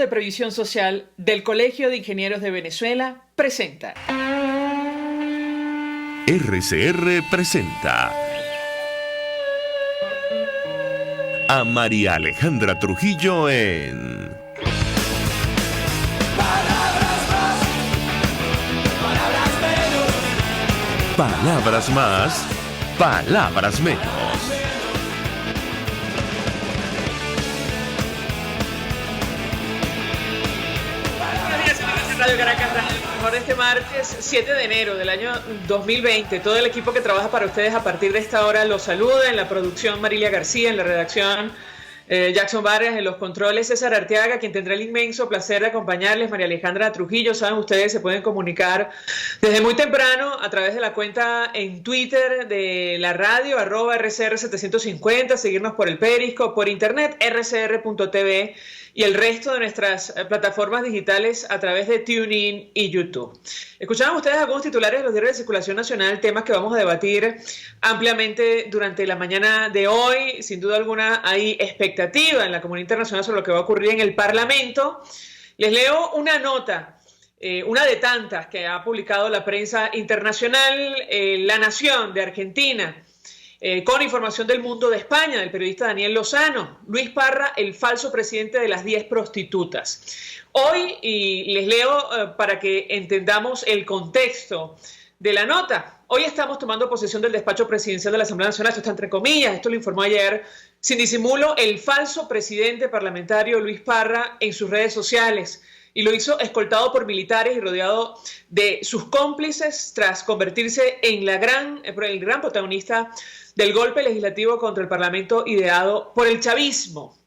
de Previsión Social del Colegio de Ingenieros de Venezuela presenta. RCR presenta a María Alejandra Trujillo en Palabras más, palabras menos. Palabras más, palabras menos. Radio Caracas, mejor este martes 7 de enero del año 2020. Todo el equipo que trabaja para ustedes a partir de esta hora los saluda. En la producción Marilia García, en la redacción Jackson Vargas, en los controles César Arteaga, quien tendrá el inmenso placer de acompañarles, María Alejandra Trujillo. Saben, ustedes se pueden comunicar desde muy temprano a través de la cuenta en Twitter de la radio, @RCR750, seguirnos por el Periscope, por internet, rcr.tv, y el resto de nuestras plataformas digitales a través de TuneIn y YouTube. Escuchaban ustedes algunos titulares de los diarios de circulación nacional, temas que vamos a debatir ampliamente durante la mañana de hoy. Sin duda alguna hay expectativa en la comunidad internacional sobre lo que va a ocurrir en el Parlamento. Les leo una nota, una de tantas que ha publicado la prensa internacional, La Nación de Argentina, con información del Mundo de España, del periodista Daniel Lozano. Luis Parra, el falso presidente de las 10 prostitutas. Hoy, y les leo para que entendamos el contexto de la nota. Hoy estamos tomando posesión del despacho presidencial de la Asamblea Nacional. Esto está entre comillas, esto lo informó ayer, sin disimulo, el falso presidente parlamentario Luis Parra en sus redes sociales. Y lo hizo escoltado por militares y rodeado de sus cómplices tras convertirse en el gran protagonista del golpe legislativo contra el Parlamento ideado por el chavismo.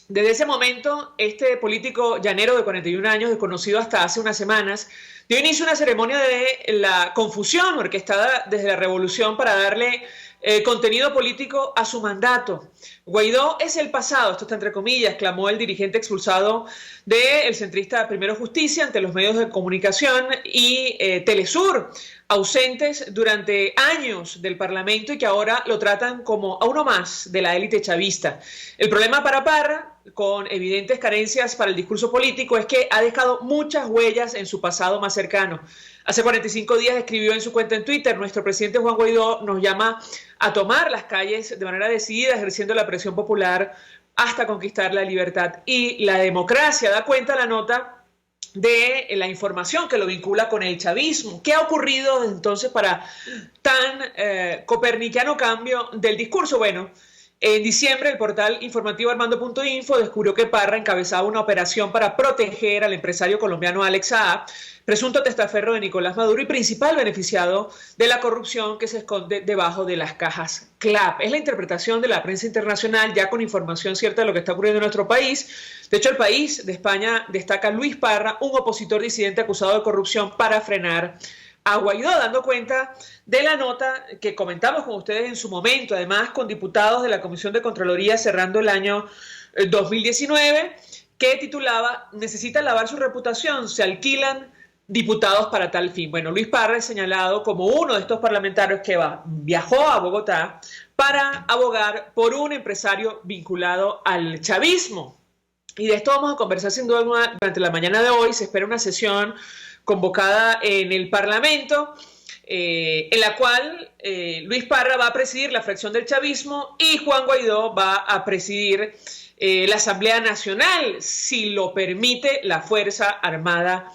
Desde ese momento, este político llanero de 41 años, desconocido hasta hace unas semanas, dio inicio a una ceremonia de la confusión orquestada desde la revolución para darle contenido político a su mandato. Guaidó es el pasado, esto está entre comillas, clamó el dirigente expulsado del centrista Primero Justicia ante los medios de comunicación y Telesur, ausentes durante años del Parlamento y que ahora lo tratan como a uno más de la élite chavista. El problema para Parra, con evidentes carencias para el discurso político, es que ha dejado muchas huellas en su pasado más cercano. Hace 45 días escribió en su cuenta en Twitter: nuestro presidente Juan Guaidó nos llama a tomar las calles de manera decidida, ejerciendo la presión popular hasta conquistar la libertad y la democracia. Da cuenta la nota de la información que lo vincula con el chavismo. ¿Qué ha ocurrido desde entonces para tan copernicano cambio del discurso? Bueno, en diciembre el portal informativo Armando.info descubrió que Parra encabezaba una operación para proteger al empresario colombiano Alex Saab, presunto testaferro de Nicolás Maduro y principal beneficiado de la corrupción que se esconde debajo de las cajas CLAP. Es la interpretación de la prensa internacional, ya con información cierta de lo que está ocurriendo en nuestro país. De hecho, el País de España destaca a Luis Parra, un opositor disidente acusado de corrupción, para frenar a Guaidó, dando cuenta de la nota que comentamos con ustedes en su momento, además con diputados de la Comisión de Contraloría cerrando el año 2019, que titulaba: necesita lavar su reputación, se alquilan diputados para tal fin. Bueno, Luis Parra es señalado como uno de estos parlamentarios que viajó a Bogotá para abogar por un empresario vinculado al chavismo. Y de esto vamos a conversar sin duda alguna durante la mañana de hoy. Se espera una sesión convocada en el Parlamento, en la cual Luis Parra va a presidir la fracción del chavismo y Juan Guaidó va a presidir la Asamblea Nacional, si lo permite la Fuerza Armada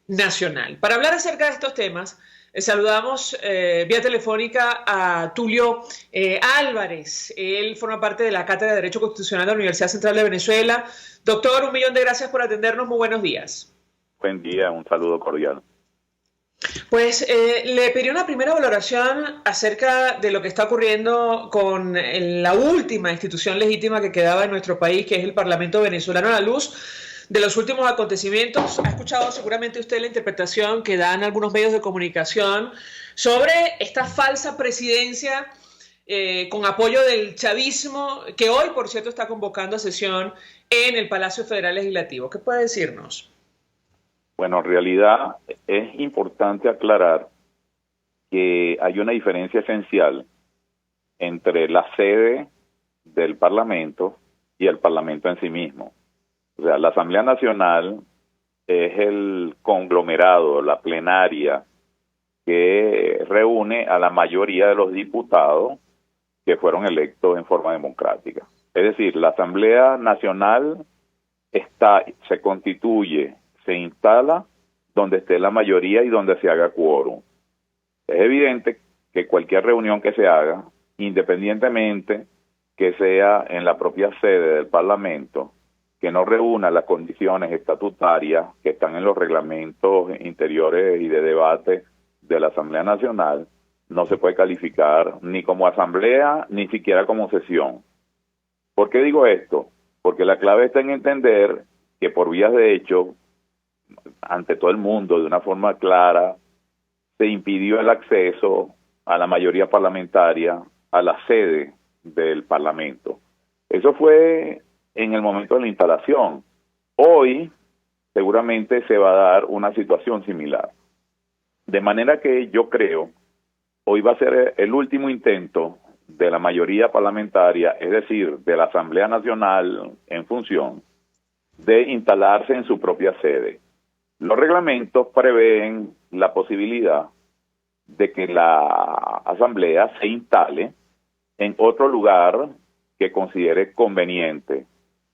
Nacional. Para hablar acerca de estos temas, saludamos vía telefónica a Tulio Álvarez. Él forma parte de la Cátedra de Derecho Constitucional de la Universidad Central de Venezuela. Doctor, 1.000.000 de gracias por atendernos. Muy buenos días. Buen día, un saludo cordial. Pues le pedí una primera valoración acerca de lo que está ocurriendo con la última institución legítima que quedaba en nuestro país, que es el Parlamento venezolano, a la luz de los últimos acontecimientos. Ha escuchado seguramente usted la interpretación que dan algunos medios de comunicación sobre esta falsa presidencia con apoyo del chavismo, que hoy, por cierto, está convocando a sesión en el Palacio Federal Legislativo. ¿Qué puede decirnos? Bueno, en realidad es importante aclarar que hay una diferencia esencial entre la sede del Parlamento y el Parlamento en sí mismo. O sea, la Asamblea Nacional es el conglomerado, la plenaria, que reúne a la mayoría de los diputados que fueron electos en forma democrática. Es decir, la Asamblea Nacional se constituye, se instala donde esté la mayoría y donde se haga quórum. Es evidente que cualquier reunión que se haga, independientemente que sea en la propia sede del Parlamento, que no reúna las condiciones estatutarias que están en los reglamentos interiores y de debate de la Asamblea Nacional, no se puede calificar ni como asamblea, ni siquiera como sesión. ¿Por qué digo esto? Porque la clave está en entender que por vías de hecho, ante todo el mundo, de una forma clara, se impidió el acceso a la mayoría parlamentaria a la sede del Parlamento. Eso fue en el momento de la instalación. Hoy seguramente se va a dar una situación similar. De manera que yo creo, hoy va a ser el último intento de la mayoría parlamentaria, es decir, de la Asamblea Nacional en función, de instalarse en su propia sede. Los reglamentos prevén la posibilidad de que la Asamblea se instale en otro lugar que considere conveniente,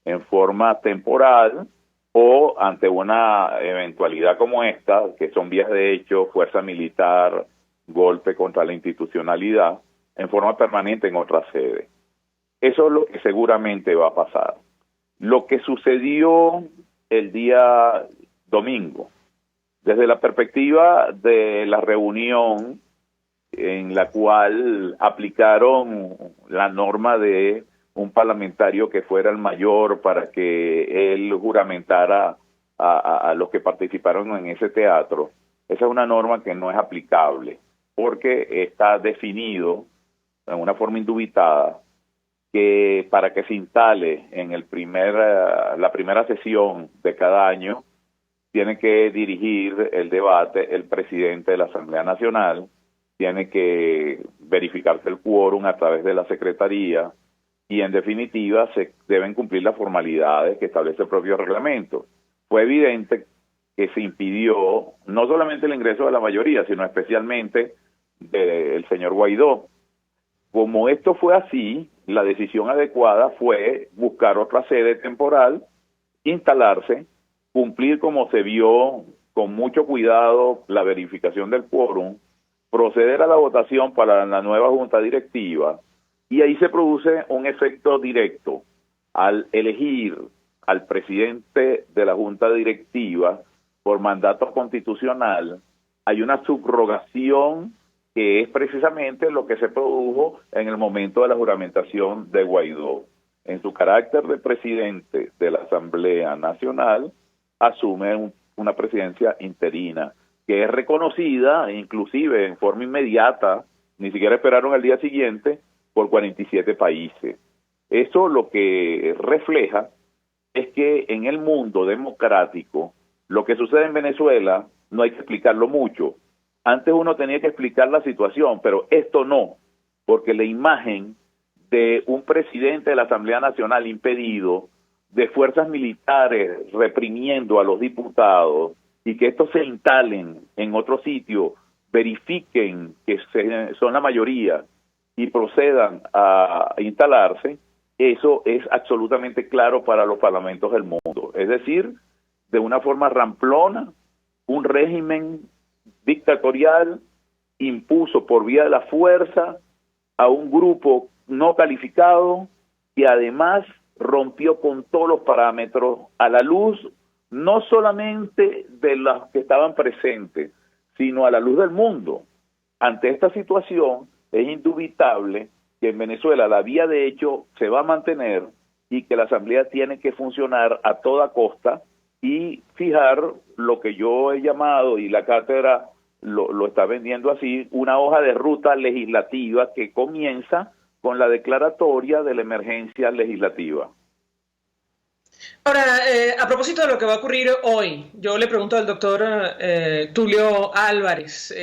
en forma temporal o ante una eventualidad como esta, que son vías de hecho, fuerza militar, golpe contra la institucionalidad, en forma permanente en otra sede. Eso es lo que seguramente va a pasar. Lo que sucedió el día domingo, desde la perspectiva de la reunión en la cual aplicaron la norma de un parlamentario que fuera el mayor para que él juramentara a los que participaron en ese teatro, esa es una norma que no es aplicable, porque está definido en una forma indubitada que para que se instale en la primera sesión de cada año, tiene que dirigir el debate el presidente de la Asamblea Nacional, tiene que verificarse el quórum a través de la Secretaría y en definitiva se deben cumplir las formalidades que establece el propio reglamento. Fue evidente que se impidió no solamente el ingreso de la mayoría, sino especialmente del señor Guaidó. Como esto fue así, la decisión adecuada fue buscar otra sede temporal, instalarse, cumplir como se vio con mucho cuidado la verificación del quórum, proceder a la votación para la nueva junta directiva y ahí se produce un efecto directo. Al elegir al presidente de la junta directiva por mandato constitucional, hay una subrogación que es precisamente lo que se produjo en el momento de la juramentación de Guaidó. En su carácter de presidente de la Asamblea Nacional, asume una presidencia interina, que es reconocida, inclusive en forma inmediata, ni siquiera esperaron al día siguiente, por 47 países. Eso lo que refleja es que en el mundo democrático, lo que sucede en Venezuela no hay que explicarlo mucho. Antes uno tenía que explicar la situación, pero esto no, porque la imagen de un presidente de la Asamblea Nacional impedido, de fuerzas militares reprimiendo a los diputados y que estos se instalen en otro sitio, verifiquen que son la mayoría y procedan a instalarse, eso es absolutamente claro para los parlamentos del mundo. Es decir, de una forma ramplona, un régimen dictatorial impuso por vía de la fuerza a un grupo no calificado que además rompió con todos los parámetros a la luz no solamente de los que estaban presentes, sino a la luz del mundo. Ante esta situación es indubitable que en Venezuela la vía de hecho se va a mantener y que la Asamblea tiene que funcionar a toda costa y fijar lo que yo he llamado, y la cátedra lo está vendiendo así, una hoja de ruta legislativa que comienza con la declaratoria de la emergencia legislativa. Ahora, a propósito de lo que va a ocurrir hoy, yo le pregunto al doctor Tulio Álvarez,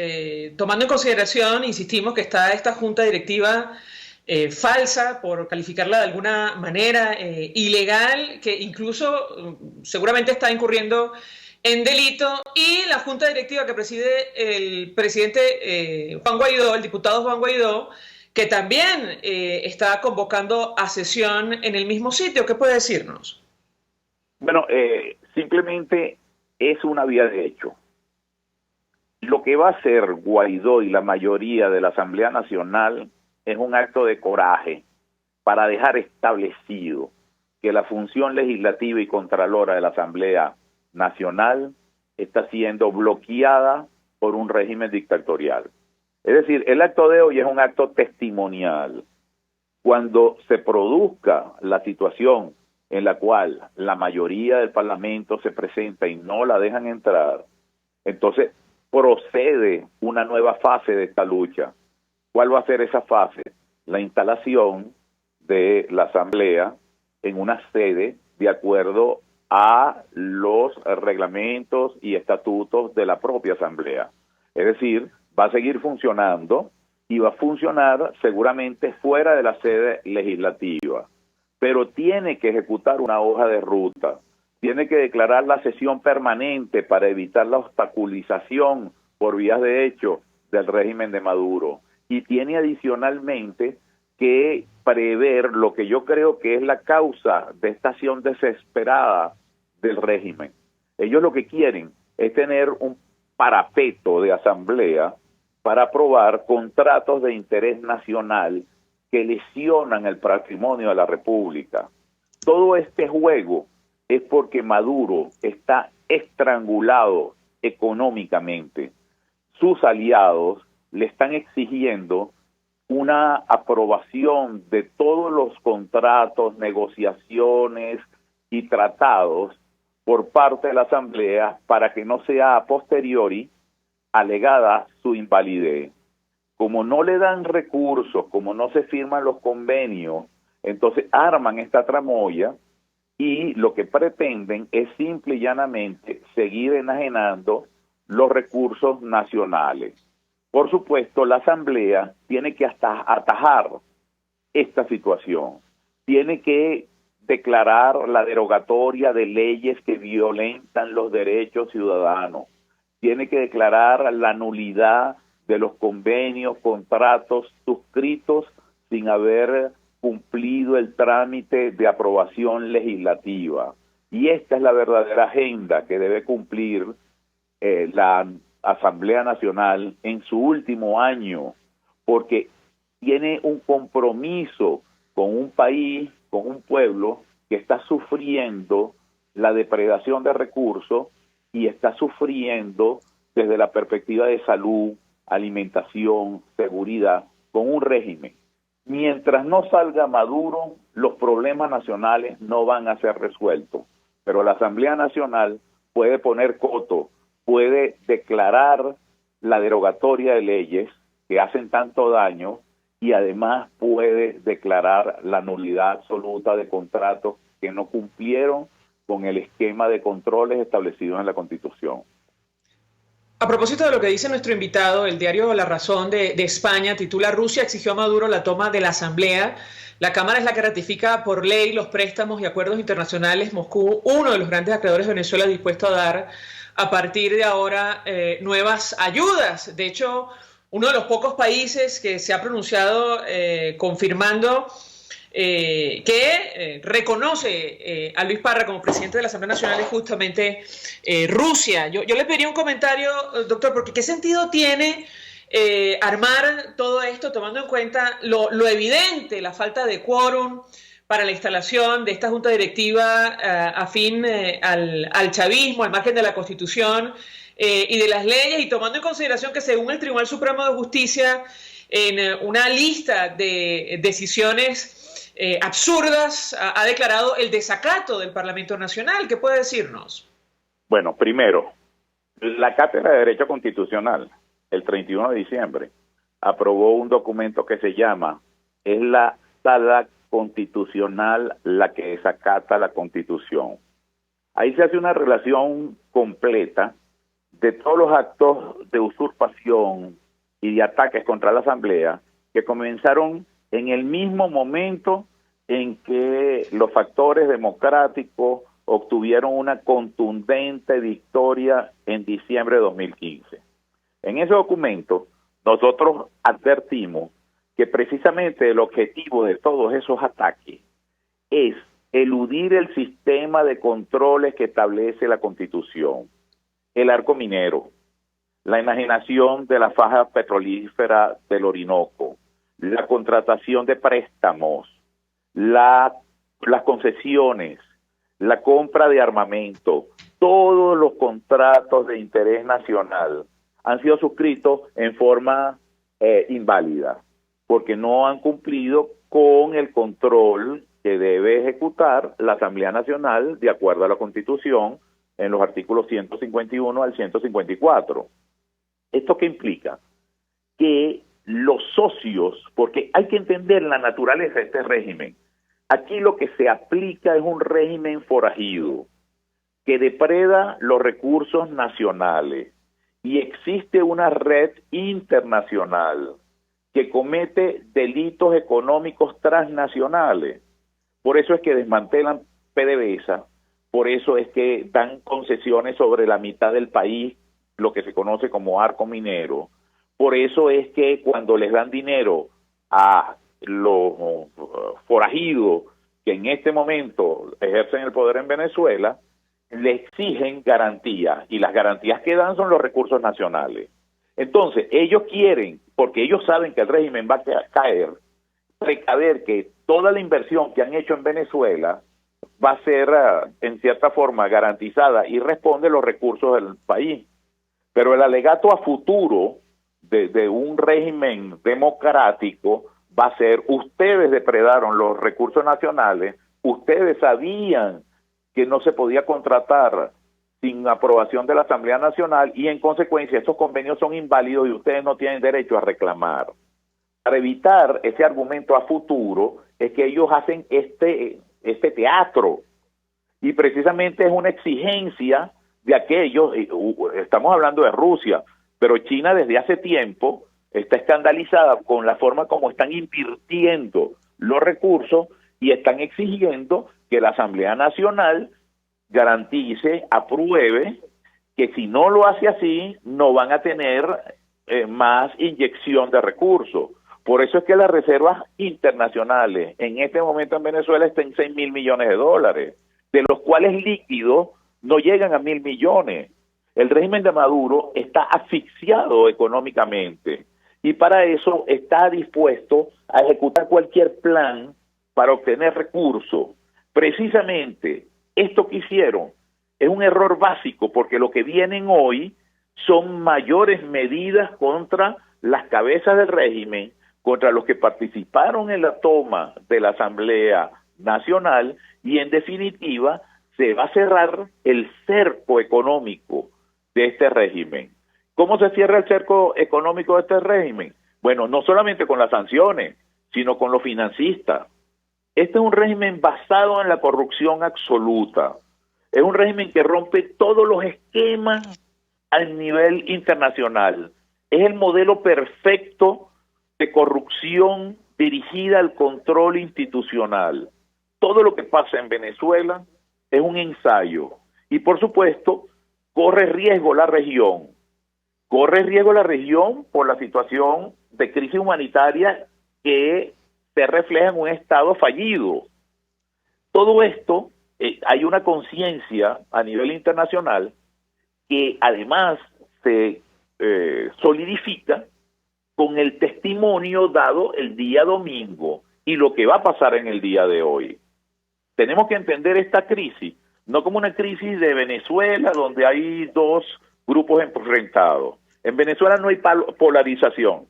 tomando en consideración, insistimos, que está esta junta directiva falsa, por calificarla de alguna manera ilegal, que incluso seguramente está incurriendo en delito, y la junta directiva que preside el presidente Juan Guaidó, el diputado Juan Guaidó, que también está convocando a sesión en el mismo sitio. ¿Qué puede decirnos? Bueno, simplemente es una vía de hecho. Lo que va a hacer Guaidó y la mayoría de la Asamblea Nacional es un acto de coraje para dejar establecido que la función legislativa y contralora de la Asamblea Nacional está siendo bloqueada por un régimen dictatorial. Es decir, el acto de hoy es un acto testimonial. Cuando se produzca la situación en la cual la mayoría del Parlamento se presenta y no la dejan entrar, entonces procede una nueva fase de esta lucha. ¿Cuál va a ser esa fase? La instalación de la Asamblea en una sede de acuerdo a los reglamentos y estatutos de la propia Asamblea. Es decir, va a seguir funcionando y va a funcionar seguramente fuera de la sede legislativa, pero tiene que ejecutar una hoja de ruta, tiene que declarar la sesión permanente para evitar la obstaculización por vías de hecho del régimen de Maduro, y tiene adicionalmente que prever lo que yo creo que es la causa de esta acción desesperada del régimen. Ellos lo que quieren es tener un parapeto de asamblea para aprobar contratos de interés nacional que lesionan el patrimonio de la República. Todo este juego es porque Maduro está estrangulado económicamente. Sus aliados le están exigiendo una aprobación de todos los contratos, negociaciones y tratados por parte de la Asamblea para que no sea a posteriori alegada su invalidez. Como no le dan recursos, como no se firman los convenios, entonces arman esta tramoya y lo que pretenden es simple y llanamente seguir enajenando los recursos nacionales. Por supuesto, la Asamblea tiene que hasta atajar esta situación, tiene que declarar la derogatoria de leyes que violentan los derechos ciudadanos, tiene que declarar la nulidad de los convenios, contratos suscritos sin haber cumplido el trámite de aprobación legislativa. Y esta es la verdadera agenda que debe cumplir la Asamblea Nacional en su último año, porque tiene un compromiso con un país, con un pueblo que está sufriendo la depredación de recursos y está sufriendo desde la perspectiva de salud, alimentación, seguridad, con un régimen. Mientras no salga Maduro, los problemas nacionales no van a ser resueltos, pero la Asamblea Nacional puede poner coto, puede declarar la derogatoria de leyes que hacen tanto daño y además puede declarar la nulidad absoluta de contratos que no cumplieron con el esquema de controles establecidos en la Constitución. A propósito de lo que dice nuestro invitado, el diario La Razón de España titula: Rusia exigió a Maduro la toma de la Asamblea. La Cámara es la que ratifica por ley los préstamos y acuerdos internacionales. Moscú, uno de los grandes acreedores de Venezuela, dispuesto a dar a partir de ahora nuevas ayudas. De hecho, uno de los pocos países que se ha pronunciado confirmando que reconoce a Luis Parra como presidente de la Asamblea Nacional es justamente Rusia. Yo le pediría un comentario, doctor, porque ¿qué sentido tiene armar todo esto tomando en cuenta lo evidente, la falta de quórum para la instalación de esta junta directiva afín al chavismo, al margen de la Constitución y de las leyes, y tomando en consideración que según el Tribunal Supremo de Justicia, en una lista de decisiones absurdas, ha declarado el desacato del Parlamento Nacional? ¿Qué puede decirnos? Bueno, primero, la Cátedra de Derecho Constitucional, el 31 de diciembre, aprobó un documento que se llama "Es la Sala Constitucional la que desacata la Constitución". Ahí se hace una relación completa de todos los actos de usurpación y de ataques contra la Asamblea que comenzaron en el mismo momento en que los factores democráticos obtuvieron una contundente victoria en diciembre de 2015. En ese documento, nosotros advertimos que precisamente el objetivo de todos esos ataques es eludir el sistema de controles que establece la Constitución, el arco minero, la enajenación de la faja petrolífera del Orinoco, la contratación de préstamos, las concesiones, la compra de armamento, todos los contratos de interés nacional han sido suscritos en forma inválida, porque no han cumplido con el control que debe ejecutar la Asamblea Nacional de acuerdo a la Constitución en los artículos 151 al 154. ¿Esto qué implica? Que los socios, porque hay que entender la naturaleza de este régimen, aquí lo que se aplica es un régimen forajido que depreda los recursos nacionales y existe una red internacional que comete delitos económicos transnacionales. Por eso es que desmantelan PDVSA, por eso es que dan concesiones sobre la mitad del país, lo que se conoce como arco minero. Por eso es que cuando les dan dinero a los forajidos que en este momento ejercen el poder en Venezuela, le exigen garantías, y las garantías que dan son los recursos nacionales. Entonces, ellos quieren, porque ellos saben que el régimen va a caer, precaver que toda la inversión que han hecho en Venezuela va a ser, en cierta forma, garantizada y responde los recursos del país. Pero el alegato a futuro de un régimen democrático va a ser: ustedes depredaron los recursos nacionales, ustedes sabían que no se podía contratar sin aprobación de la Asamblea Nacional y en consecuencia estos convenios son inválidos y ustedes no tienen derecho a reclamar. Para evitar ese argumento a futuro es que ellos hacen este teatro, y precisamente es una exigencia de aquellos, estamos hablando de Rusia, pero China desde hace tiempo está escandalizada con la forma como están invirtiendo los recursos y están exigiendo que la Asamblea Nacional garantice, apruebe, que si no lo hace así, no van a tener más inyección de recursos. Por eso es que las reservas internacionales en este momento en Venezuela están en $6,000 millones, de los cuales líquidos no llegan a 1,000 millones. El régimen de Maduro está asfixiado económicamente y para eso está dispuesto a ejecutar cualquier plan para obtener recursos. Precisamente esto que hicieron es un error básico, porque lo que vienen hoy son mayores medidas contra las cabezas del régimen, contra los que participaron en la toma de la Asamblea Nacional, y en definitiva se va a cerrar el cerco económico de este régimen. ¿Cómo se cierra el cerco económico de este régimen? Bueno, no solamente con las sanciones, sino con los financistas. Este es un régimen basado en la corrupción absoluta. Es un régimen que rompe todos los esquemas a nivel internacional. Es el modelo perfecto de corrupción dirigida al control institucional. Todo lo que pasa en Venezuela es un ensayo. Y por supuesto, corre riesgo la región. Corre riesgo la región por la situación de crisis humanitaria que se refleja en un Estado fallido. Todo esto, hay una conciencia a nivel internacional que además se solidifica con el testimonio dado el día domingo y lo que va a pasar en el día de hoy. Tenemos que entender esta crisis no como una crisis de Venezuela donde hay dos grupos enfrentados. En Venezuela no hay polarización.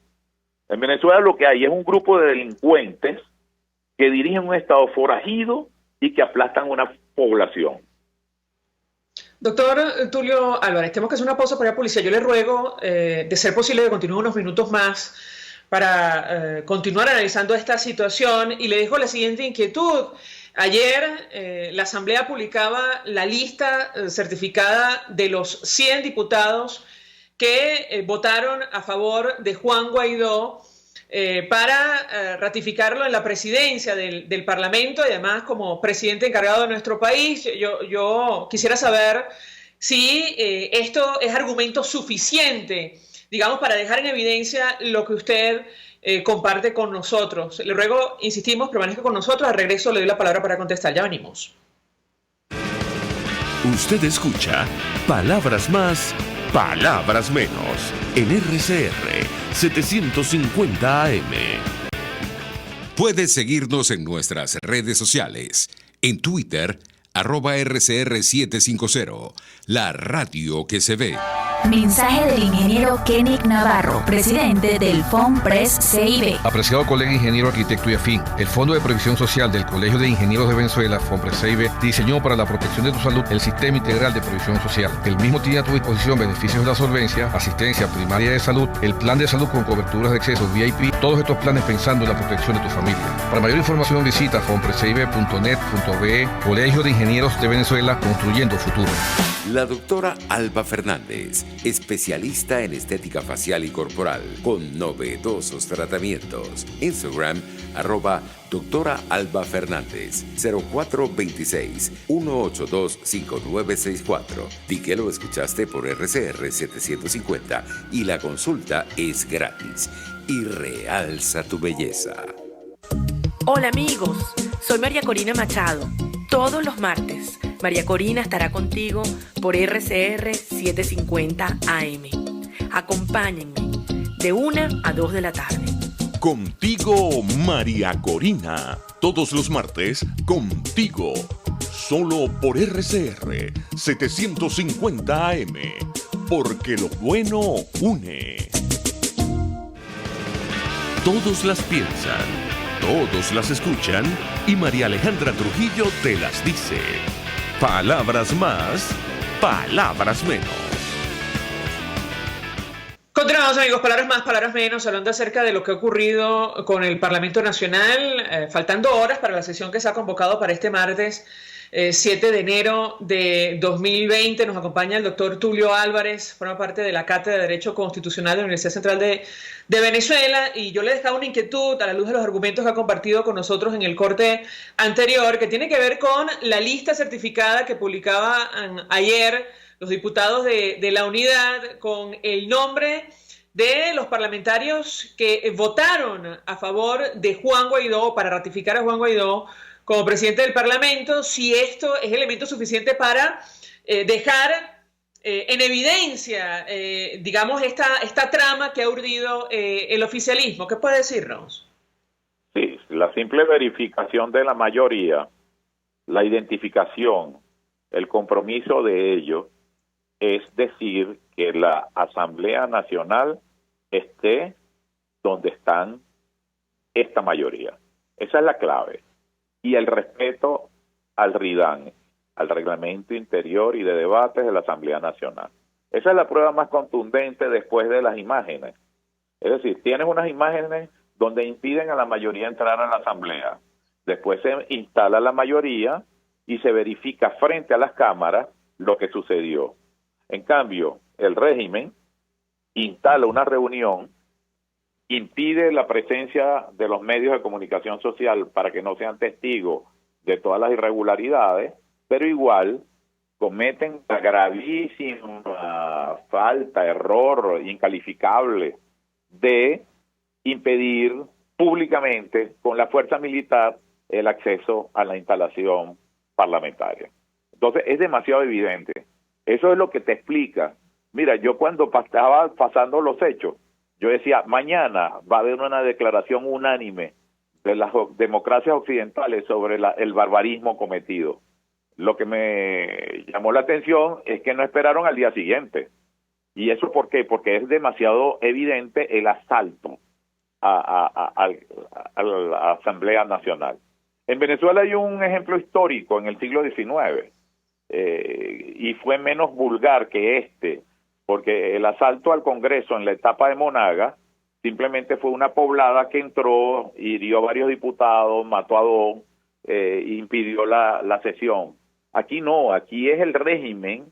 En Venezuela lo que hay es un grupo de delincuentes que dirigen un Estado forajido y que aplastan una población. Doctor Tulio Álvarez, tenemos que hacer una pausa para la policía. Yo le ruego, de ser posible, que continúe unos minutos más para continuar analizando esta situación, y le dejo la siguiente inquietud. Ayer la Asamblea publicaba la lista certificada de los 100 diputados que votaron a favor de Juan Guaidó para ratificarlo en la presidencia del Parlamento y además como presidente encargado de nuestro país. Yo quisiera saber si esto es argumento suficiente, digamos, para dejar en evidencia lo que usted comparte con nosotros. Le ruego, insistimos, permanezca con nosotros. Al regreso le doy la palabra para contestar. Ya venimos. Usted escucha Palabras Más, Palabras Menos en RCR 750 AM. Puedes seguirnos en nuestras redes sociales. En Twitter, @RCR750, la radio que se ve. Mensaje del ingeniero Kenick Navarro, presidente del FOMPRES CIB. Apreciado colega ingeniero, arquitecto y afín, el Fondo de Previsión Social del Colegio de Ingenieros de Venezuela, FOMPRES CIB, diseñó para la protección de tu salud el Sistema Integral de Previsión Social. El mismo tiene a tu disposición beneficios de la solvencia, asistencia primaria de salud, el plan de salud con coberturas de acceso VIP, todos estos planes pensando en la protección de tu familia. Para mayor información visita fomprescib.net.be, Colegio de Ingenieros de Venezuela, construyendo futuro. La doctora Alba Fernández, especialista en estética facial y corporal, con novedosos tratamientos. Instagram, @doctora Alba Fernández, 0426-182-5964. Di que lo escuchaste por RCR 750 y la consulta es gratis. Y realza tu belleza. Hola amigos, soy María Corina Machado. Todos los martes, María Corina estará contigo por RCR 750 AM. Acompáñenme de 1 a 2 de la tarde. Contigo, María Corina. Todos los martes, contigo. Solo por RCR 750 AM. Porque lo bueno une. Todos las piensan, todos las escuchan y María Alejandra Trujillo te las dice. Palabras más, palabras menos. Continuamos, amigos, palabras más, palabras menos, hablando acerca de lo que ha ocurrido con el Parlamento Nacional, faltando horas para la sesión que se ha convocado para este martes 7 de enero de 2020. Nos acompaña el doctor Tulio Álvarez, forma parte de la Cátedra de Derecho Constitucional de la Universidad Central de Venezuela, y yo le dejaba una inquietud a la luz de los argumentos que ha compartido con nosotros en el corte anterior, que tiene que ver con la lista certificada que publicaban ayer los diputados de la Unidad con el nombre de los parlamentarios que votaron a favor de Juan Guaidó, para ratificar a Juan Guaidó como presidente del Parlamento, si esto es elemento suficiente para dejar en evidencia, digamos, esta trama que ha urdido el oficialismo. ¿Qué puede decirnos? Sí, la simple verificación de la mayoría, la identificación, el compromiso de ellos, es decir que la Asamblea Nacional esté donde están esta mayoría. Esa es la clave. Y el respeto al RIDAN, al Reglamento Interior y de Debates de la Asamblea Nacional. Esa es la prueba más contundente después de las imágenes. Es decir, tienes unas imágenes donde impiden a la mayoría entrar a la Asamblea. Después se instala la mayoría y se verifica frente a las cámaras lo que sucedió. En cambio, el régimen instala una reunión, impide la presencia de los medios de comunicación social para que no sean testigos de todas las irregularidades, pero igual cometen la gravísima falta, error incalificable de impedir públicamente con la fuerza militar el acceso a la instalación parlamentaria. Entonces es demasiado evidente. Eso es lo que te explica. Mira, yo cuando estaba pasando los hechos, yo decía, mañana va a haber una declaración unánime de las democracias occidentales sobre el barbarismo cometido. Lo que me llamó la atención es que no esperaron al día siguiente. ¿Y eso por qué? Porque es demasiado evidente el asalto a la Asamblea Nacional. En Venezuela hay un ejemplo histórico en el siglo XIX, y fue menos vulgar que este, porque el asalto al Congreso en la etapa de Monaga simplemente fue una poblada que entró, hirió a varios diputados, mató a dos, impidió la sesión. Aquí no, aquí es el régimen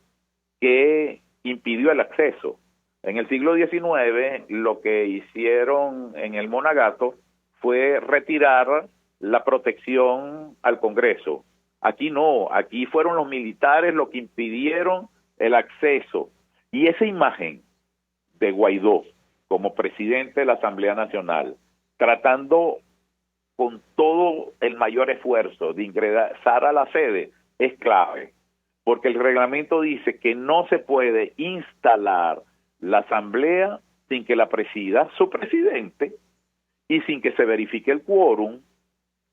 que impidió el acceso. En el siglo XIX lo que hicieron en el Monogato fue retirar la protección al Congreso. Aquí no, aquí fueron los militares los que impidieron el acceso. Y esa imagen de Guaidó como presidente de la Asamblea Nacional, tratando con todo el mayor esfuerzo de ingresar a la sede, es clave, porque el reglamento dice que no se puede instalar la Asamblea sin que la presida su presidente y sin que se verifique el quórum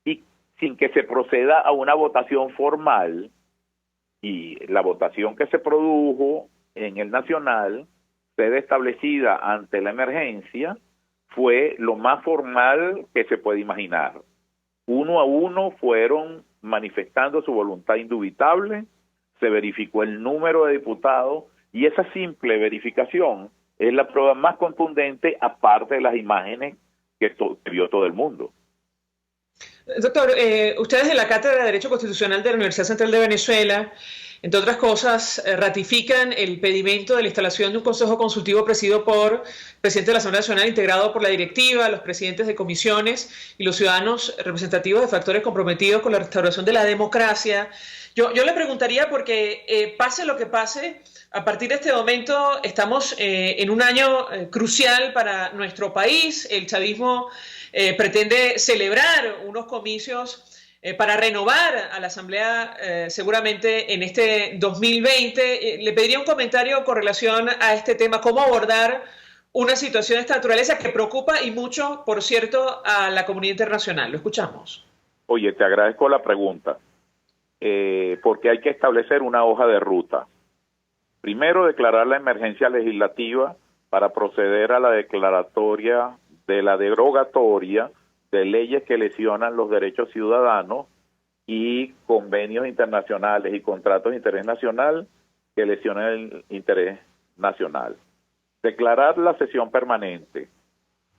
y sin que se proceda a una votación formal. Y la votación que se produjo en el Nacional, sede establecida ante la emergencia, fue lo más formal que se puede imaginar. Uno a uno fueron manifestando su voluntad indubitable, se verificó el número de diputados y esa simple verificación es la prueba más contundente, aparte de las imágenes que vio todo el mundo. Doctor, ustedes de la Cátedra de Derecho Constitucional de la Universidad Central de Venezuela, entre otras cosas, ratifican el pedimento de la instalación de un consejo consultivo presidido por el presidente de la Asamblea Nacional, integrado por la directiva, los presidentes de comisiones y los ciudadanos representativos de factores comprometidos con la restauración de la democracia. Yo le preguntaría, porque pase lo que pase, a partir de este momento estamos en un año crucial para nuestro país. El chavismo pretende celebrar unos comicios para renovar a la Asamblea seguramente en este 2020. Le pediría un comentario con relación a este tema, cómo abordar una situación de esta naturaleza que preocupa y mucho, por cierto, a la comunidad internacional. Lo escuchamos. Oye, te agradezco la pregunta, porque hay que establecer una hoja de ruta. Primero, declarar la emergencia legislativa para proceder a la declaratoria de la derogatoria de leyes que lesionan los derechos ciudadanos y convenios internacionales y contratos de interés nacional que lesionan el interés nacional. Declarar la sesión permanente,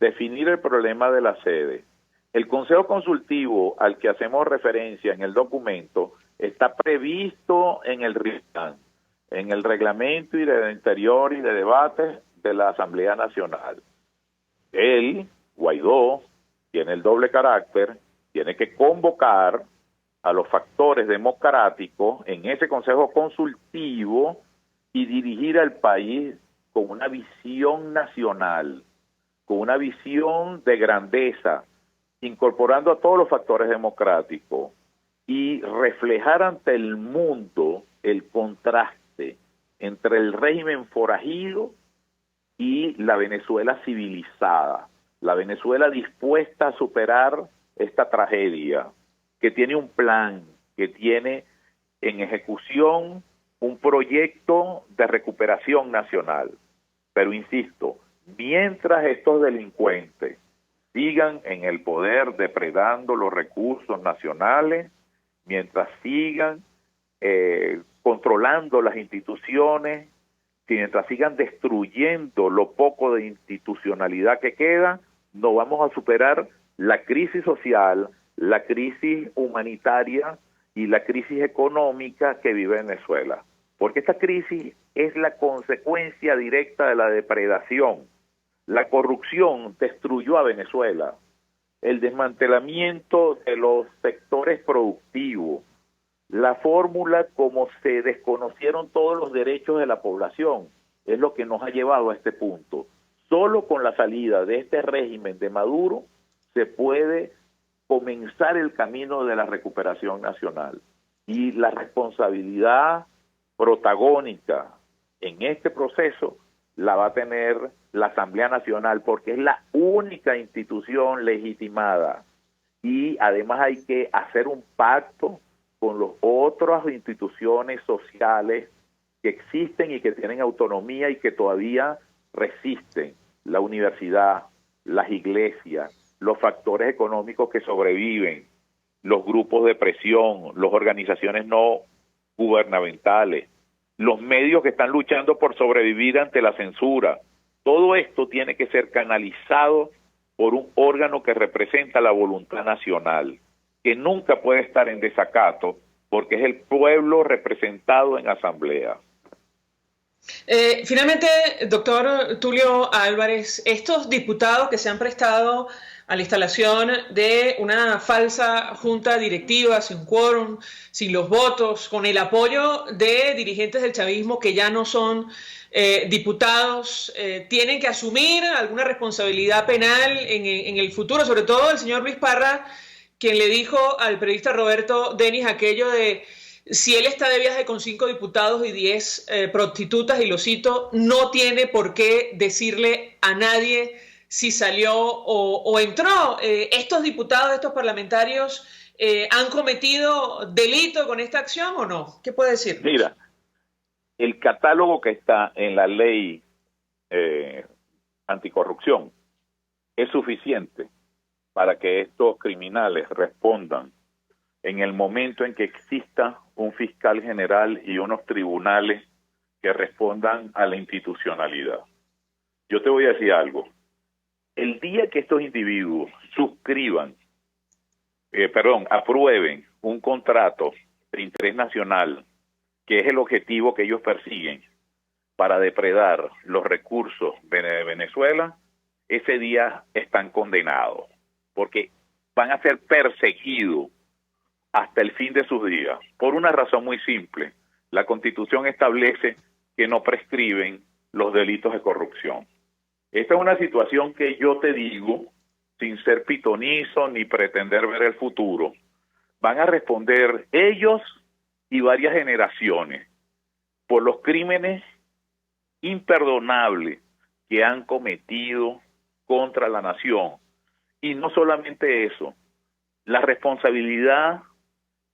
definir el problema de la sede. El Consejo Consultivo al que hacemos referencia en el documento está previsto en el RICAN, en el Reglamento y de Interior y de Debates de la Asamblea Nacional. Él, Guaidó, tiene el doble carácter, tiene que convocar a los factores democráticos en ese Consejo Consultivo y dirigir al país con una visión nacional, con una visión de grandeza, incorporando a todos los factores democráticos y reflejar ante el mundo el contraste entre el régimen forajido y la Venezuela civilizada, la Venezuela dispuesta a superar esta tragedia, que tiene un plan, que tiene en ejecución un proyecto de recuperación nacional. Pero insisto, mientras estos delincuentes sigan en el poder depredando los recursos nacionales, mientras sigan controlando las instituciones, mientras sigan destruyendo lo poco de institucionalidad que queda, no vamos a superar la crisis social, la crisis humanitaria y la crisis económica que vive Venezuela. Porque esta crisis es la consecuencia directa de la depredación. La corrupción destruyó a Venezuela. El desmantelamiento de los sectores productivos, la fórmula como se desconocieron todos los derechos de la población, es lo que nos ha llevado a este punto. Solo con la salida de este régimen de Maduro se puede comenzar el camino de la recuperación nacional. Y la responsabilidad protagónica en este proceso la va a tener la Asamblea Nacional, porque es la única institución legitimada. Y además hay que hacer un pacto con las otras instituciones sociales que existen y que tienen autonomía y que todavía resisten: la universidad, las iglesias, los factores económicos que sobreviven, los grupos de presión, las organizaciones no gubernamentales, los medios que están luchando por sobrevivir ante la censura. Todo esto tiene que ser canalizado por un órgano que representa la voluntad nacional, que nunca puede estar en desacato, porque es el pueblo representado en asamblea. Finalmente, doctor Tulio Álvarez, estos diputados que se han prestado a la instalación de una falsa junta directiva, sin quórum, sin los votos, con el apoyo de dirigentes del chavismo que ya no son diputados, tienen que asumir alguna responsabilidad penal en el futuro, sobre todo el señor Luis Parra, quien le dijo al periodista Roberto Denis aquello de: si él está de viaje con 5 diputados y 10 prostitutas, y lo cito, no tiene por qué decirle a nadie si salió o entró. ¿Estos diputados, estos parlamentarios, han cometido delito con esta acción o no? ¿Qué puede decir? Mira, el catálogo que está en la ley anticorrupción es suficiente para que estos criminales respondan en el momento en que exista un fiscal general y unos tribunales que respondan a la institucionalidad. Yo te voy a decir algo. El día que estos individuos aprueben un contrato de interés nacional, que es el objetivo que ellos persiguen para depredar los recursos de Venezuela, ese día están condenados, porque van a ser perseguidos hasta el fin de sus días, por una razón muy simple. La Constitución establece que no prescriben los delitos de corrupción. Esta es una situación que yo te digo, sin ser pitonizo ni pretender ver el futuro, van a responder ellos y varias generaciones por los crímenes imperdonables que han cometido contra la nación. Y no solamente eso, la responsabilidad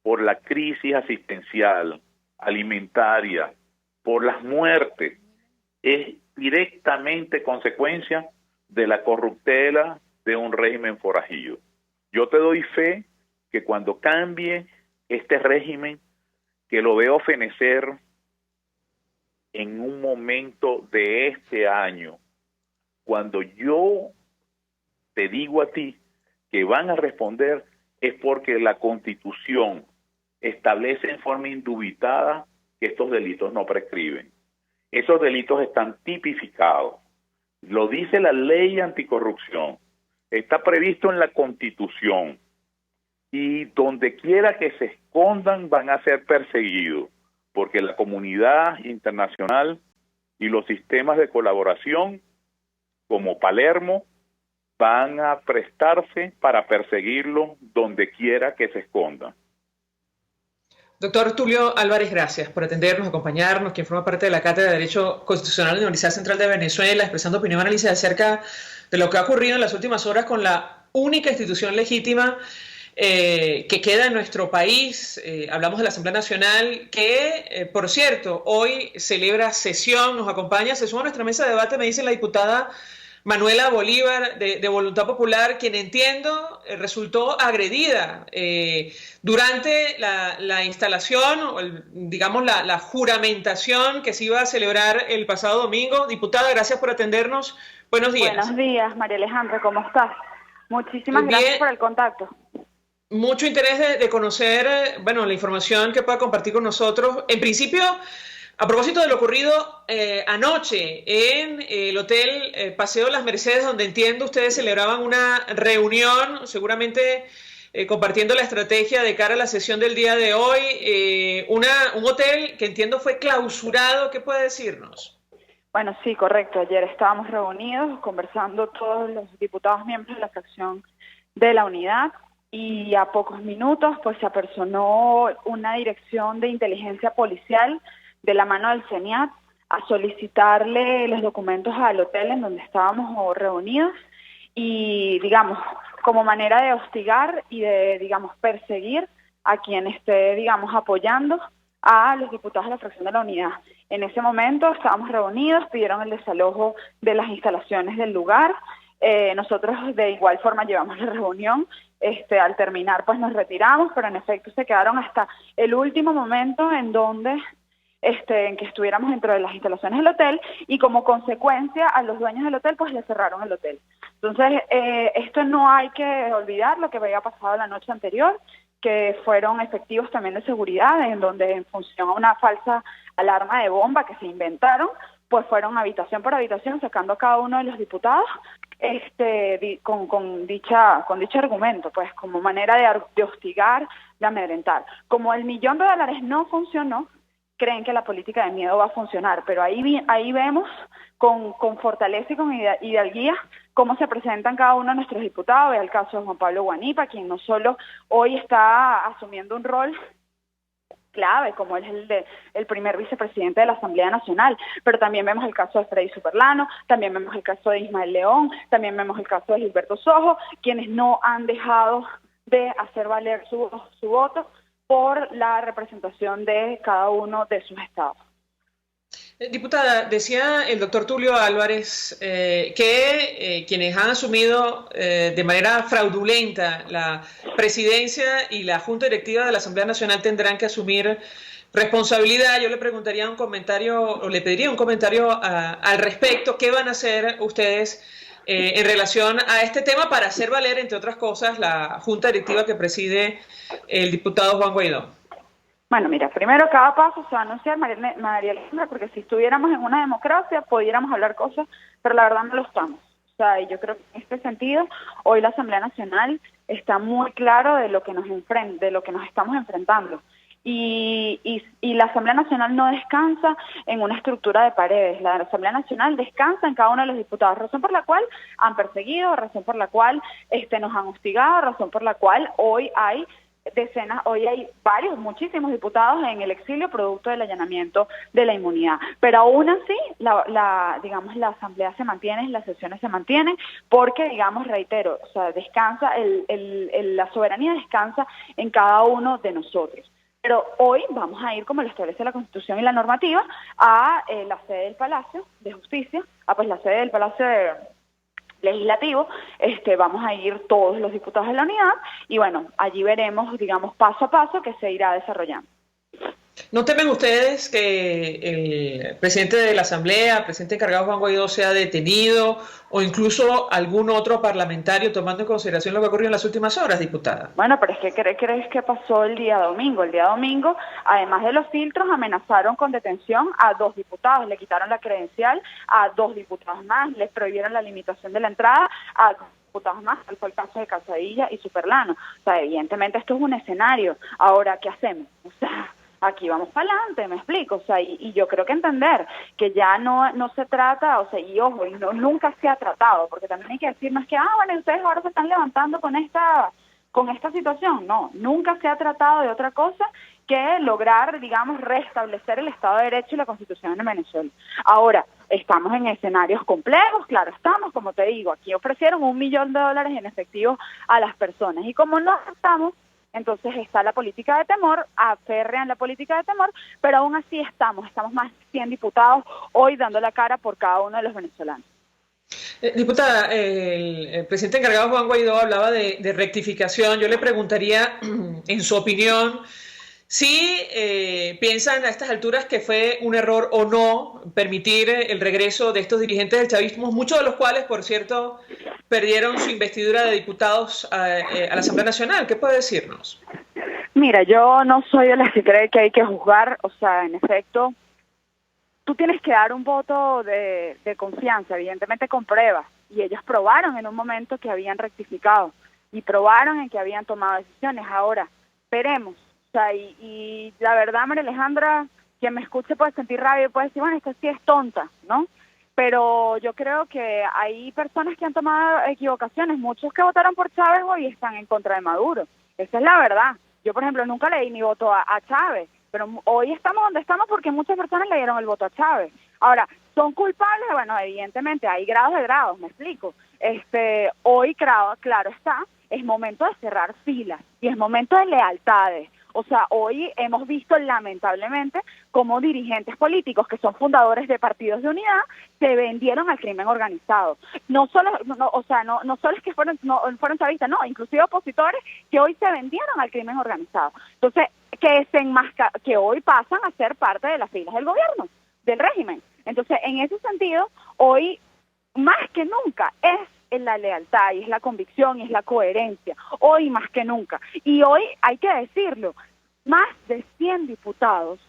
por la crisis asistencial, alimentaria, por las muertes, es directamente consecuencia de la corruptela de un régimen forajido. Yo te doy fe que cuando cambie este régimen, que lo veo fenecer en un momento de este año, cuando yo te digo a ti que van a responder, es porque la Constitución establece en forma indubitada que estos delitos no prescriben. Esos delitos están tipificados. Lo dice la ley anticorrupción. Está previsto en la Constitución. Y donde quiera que se escondan van a ser perseguidos, porque la comunidad internacional y los sistemas de colaboración, como Palermo, van a prestarse para perseguirlo donde quiera que se escondan. Doctor Tulio Álvarez, gracias por atendernos, acompañarnos, quien forma parte de la Cátedra de Derecho Constitucional de la Universidad Central de Venezuela, expresando opinión y análisis acerca de lo que ha ocurrido en las últimas horas con la única institución legítima que queda en nuestro país. Hablamos de la Asamblea Nacional, que, por cierto, hoy celebra sesión, nos acompaña, se suma a nuestra mesa de debate, me dice la diputada Manuela Bolívar de Voluntad Popular, quien entiendo resultó agredida durante la instalación, o digamos la juramentación que se iba a celebrar el pasado domingo. Diputada, gracias por atendernos. Buenos días. Buenos días, María Alejandra, ¿cómo estás? Muchísimas gracias por el contacto. Mucho interés de conocer, la información que pueda compartir con nosotros. En principio, a propósito de lo ocurrido anoche en el Hotel Paseo Las Mercedes, donde entiendo ustedes celebraban una reunión, seguramente compartiendo la estrategia de cara a la sesión del día de hoy, un hotel que entiendo fue clausurado. ¿Qué puede decirnos? Bueno, sí, correcto. Ayer estábamos reunidos conversando todos los diputados miembros de la fracción de la unidad, y a pocos minutos pues se apersonó una dirección de inteligencia policial de la mano del CENIAT a solicitarle los documentos al hotel en donde estábamos reunidos, y digamos como manera de hostigar y de perseguir a quien esté apoyando a los diputados de la fracción de la unidad. En ese momento estábamos reunidos, pidieron el desalojo de las instalaciones del lugar. Nosotros de igual forma llevamos la reunión, al terminar pues nos retiramos, pero en efecto se quedaron hasta el último momento en donde en que estuviéramos dentro de las instalaciones del hotel, y como consecuencia a los dueños del hotel pues le cerraron el hotel. Entonces esto no hay que olvidar lo que había pasado la noche anterior, que fueron efectivos también de seguridad, en donde en función a una falsa alarma de bomba que se inventaron, pues fueron habitación por habitación sacando a cada uno de los diputados con dicho argumento, pues como manera de hostigar, de amedrentar. Como el $1.000.000 no funcionó, creen que la política de miedo va a funcionar, pero ahí vemos con fortaleza y con hidalguía cómo se presentan cada uno de nuestros diputados. Ve el caso de Juan Pablo Guanipa, quien no solo hoy está asumiendo un rol clave, como es el primer vicepresidente de la Asamblea Nacional, pero también vemos el caso de Freddy Superlano, también vemos el caso de Ismael León, también vemos el caso de Gilberto Sojo, quienes no han dejado de hacer valer su voto por la representación de cada uno de sus estados. Diputada, decía el doctor Tulio Álvarez que quienes han asumido de manera fraudulenta la presidencia y la Junta Directiva de la Asamblea Nacional tendrán que asumir responsabilidad. Yo le preguntaría un comentario, o le pediría un comentario al respecto. ¿Qué van a hacer ustedes en relación a este tema para hacer valer, entre otras cosas, la Junta Directiva que preside el diputado Juan Guaidó? Bueno, mira, primero cada paso se va a anunciar, María Alejandra, porque si estuviéramos en una democracia pudiéramos hablar cosas, pero la verdad no lo estamos. O sea, y yo creo que en este sentido, hoy la Asamblea Nacional está muy claro de lo que nos estamos enfrentando. Y la Asamblea Nacional no descansa en una estructura de paredes. La Asamblea Nacional descansa en cada uno de los diputados, razón por la cual han perseguido, razón por la cual nos han hostigado, razón por la cual hoy hay muchísimos diputados en el exilio producto del allanamiento de la inmunidad. Pero aún así, la asamblea se mantiene, las sesiones se mantienen, porque, reitero, o sea, descansa, la soberanía descansa en cada uno de nosotros. Pero hoy vamos a ir, como lo establece la Constitución y la normativa, a la sede del Palacio de Justicia, la sede del Palacio Legislativo. Vamos a ir todos los diputados de la unidad y bueno, allí veremos, paso a paso que se irá desarrollando. ¿No temen ustedes que el presidente de la Asamblea, presidente encargado Juan Guaidó, sea detenido o incluso algún otro parlamentario, tomando en consideración lo que ocurrió en las últimas horas, diputada? Bueno, pero es que ¿crees que pasó el día domingo? El día domingo, además de los filtros, amenazaron con detención a 2 diputados, le quitaron la credencial a 2 diputados más, les prohibieron la limitación de la entrada a diputados más, tal fue el caso de Casadilla y Superlano. O sea, evidentemente esto es un escenario. Ahora, ¿qué hacemos? O sea, aquí vamos para adelante, me explico, o sea, y yo creo que entender que ya no se trata, o sea, y ojo, nunca se ha tratado, porque también hay que decir, no es que, ustedes ahora se están levantando con esta situación, no, nunca se ha tratado de otra cosa que lograr, restablecer el Estado de Derecho y la Constitución en Venezuela. Ahora, estamos en escenarios complejos, claro, como te digo, aquí ofrecieron $1.000.000 en efectivo a las personas, y como no estamos, entonces está la política de temor, aferrean la política de temor, pero aún así estamos más de 100 diputados hoy dando la cara por cada uno de los venezolanos. Diputada, el presidente encargado Juan Guaidó hablaba de rectificación. Yo le preguntaría, en su opinión, si piensan a estas alturas que fue un error o no permitir el regreso de estos dirigentes del chavismo, muchos de los cuales, por cierto, perdieron su investidura de diputados a la Asamblea Nacional. ¿Qué puede decirnos? Mira, yo no soy de las que cree que hay que juzgar, o sea, en efecto, tú tienes que dar un voto de confianza, evidentemente con pruebas, y ellos probaron en un momento que habían rectificado, y probaron en que habían tomado decisiones. Ahora, esperemos, o sea, y la verdad, María Alejandra, quien me escuche puede sentir rabia y puede decir, bueno, esto sí es tonta, ¿no? Pero yo creo que hay personas que han tomado equivocaciones, muchos que votaron por Chávez hoy están en contra de Maduro, esa es la verdad. Yo, por ejemplo, nunca le di mi voto a Chávez, pero hoy estamos donde estamos porque muchas personas le dieron el voto a Chávez. Ahora, ¿son culpables? Bueno, evidentemente, hay grados de grados, me explico. Hoy, claro está, es momento de cerrar filas y es momento de lealtades. O sea, hoy hemos visto lamentablemente cómo dirigentes políticos que son fundadores de partidos de unidad se vendieron al crimen organizado. No solo es que fueron chavistas, no, inclusive opositores que hoy se vendieron al crimen organizado. Entonces, que hoy pasan a ser parte de las filas del gobierno, del régimen. Entonces, en ese sentido, hoy más que nunca es la lealtad, y es la convicción, y es la coherencia, hoy más que nunca. Y hoy, hay que decirlo, más de 100 diputados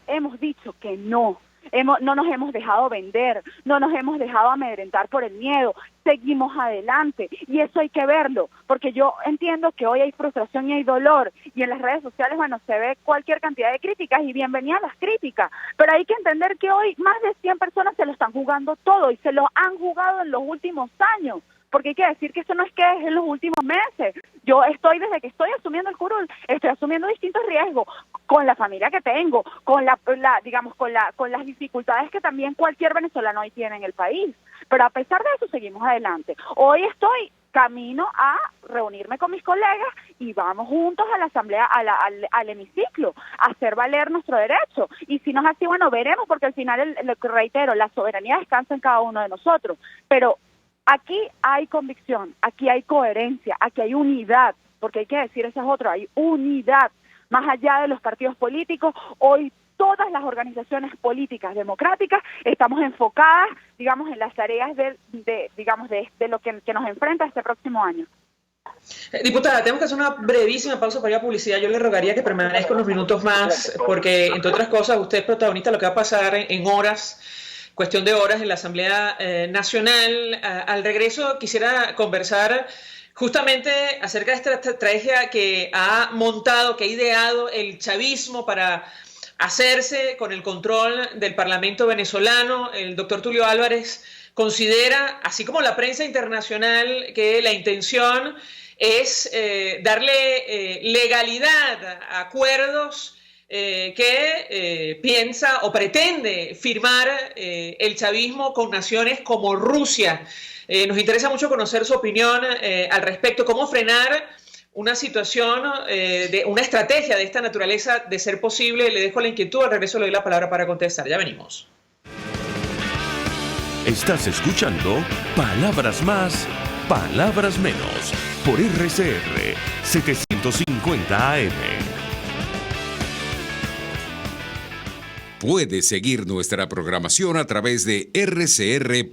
hemos dicho que no. No nos hemos dejado vender, no nos hemos dejado amedrentar por el miedo, seguimos adelante, y eso hay que verlo, porque yo entiendo que hoy hay frustración y hay dolor, y en las redes sociales, bueno, se ve cualquier cantidad de críticas, y bienvenidas las críticas, pero hay que entender que hoy más de 100 personas se lo están jugando todo, y se lo han jugado en los últimos años, porque hay que decir que eso no es que es en los últimos meses. Yo desde que estoy asumiendo el curul, estoy asumiendo distintos riesgos con la familia que tengo, con con las dificultades que también cualquier venezolano hoy tiene en el país. Pero a pesar de eso seguimos adelante. Hoy estoy camino a reunirme con mis colegas y vamos juntos a la asamblea, al hemiciclo, a hacer valer nuestro derecho. Y si no es así, bueno, veremos, porque al final, reitero, la soberanía descansa en cada uno de nosotros. Pero aquí hay convicción, aquí hay coherencia, aquí hay unidad, porque hay que decir, esa es otra, hay unidad. Más allá de los partidos políticos, hoy todas las organizaciones políticas democráticas estamos enfocadas, digamos, en las tareas de lo que nos enfrenta este próximo año. Diputada, tenemos que hacer una brevísima pausa para ir a publicidad. Yo le rogaría que permanezca unos minutos más, porque, entre otras cosas, usted es protagonista de lo que va a pasar en horas, cuestión de horas, en la Asamblea Nacional. Al regreso quisiera conversar justamente acerca de esta estrategia que ha montado, que ha ideado el chavismo para hacerse con el control del Parlamento venezolano. El doctor Tulio Álvarez considera, así como la prensa internacional, que la intención es darle legalidad a acuerdos que piensa o pretende firmar el chavismo con naciones como Rusia. Nos interesa mucho conocer su opinión al respecto, cómo frenar una situación, una estrategia de esta naturaleza, de ser posible. Le dejo la inquietud, al regreso le doy la palabra para contestar. Ya venimos. Estás escuchando Palabras Más, Palabras Menos, por RCR 750 AM. Puedes seguir nuestra programación a través de rcr.tv,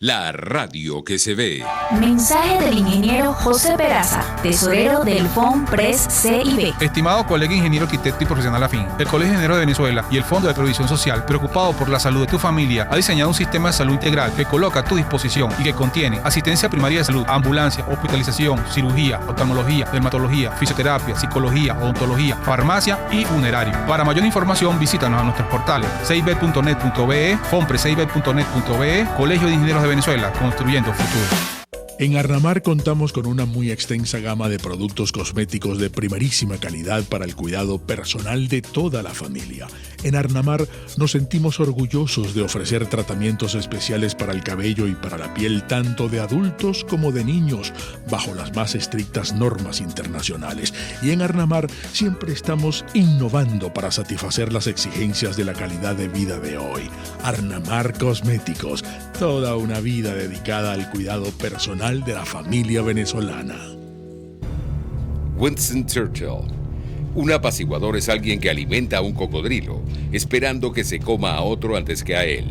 la radio que se ve. Mensaje del ingeniero José Peraza, tesorero del FOMPRES CIB. Estimado colega ingeniero, arquitecto y profesional afín, el Colegio de Ingenieros de Venezuela y el Fondo de Previsión Social, preocupado por la salud de tu familia, ha diseñado un sistema de salud integral que coloca a tu disposición y que contiene asistencia primaria de salud, ambulancia, hospitalización, cirugía, oftalmología, dermatología, fisioterapia, psicología, odontología, farmacia y funerario. Para mayor información, visítanos a nuestros portales cib.net.be, fomprescib.net.be, Colegio de Ingenieros de Venezuela, construyendo futuro. En Arnamar contamos con una muy extensa gama de productos cosméticos de primerísima calidad para el cuidado personal de toda la familia. En Arnamar nos sentimos orgullosos de ofrecer tratamientos especiales para el cabello y para la piel, tanto de adultos como de niños, bajo las más estrictas normas internacionales. Y en Arnamar siempre estamos innovando para satisfacer las exigencias de la calidad de vida de hoy. Arnamar Cosméticos, toda una vida dedicada al cuidado personal de la familia venezolana. Winston Churchill. Un apaciguador es alguien que alimenta a un cocodrilo, esperando que se coma a otro antes que a él.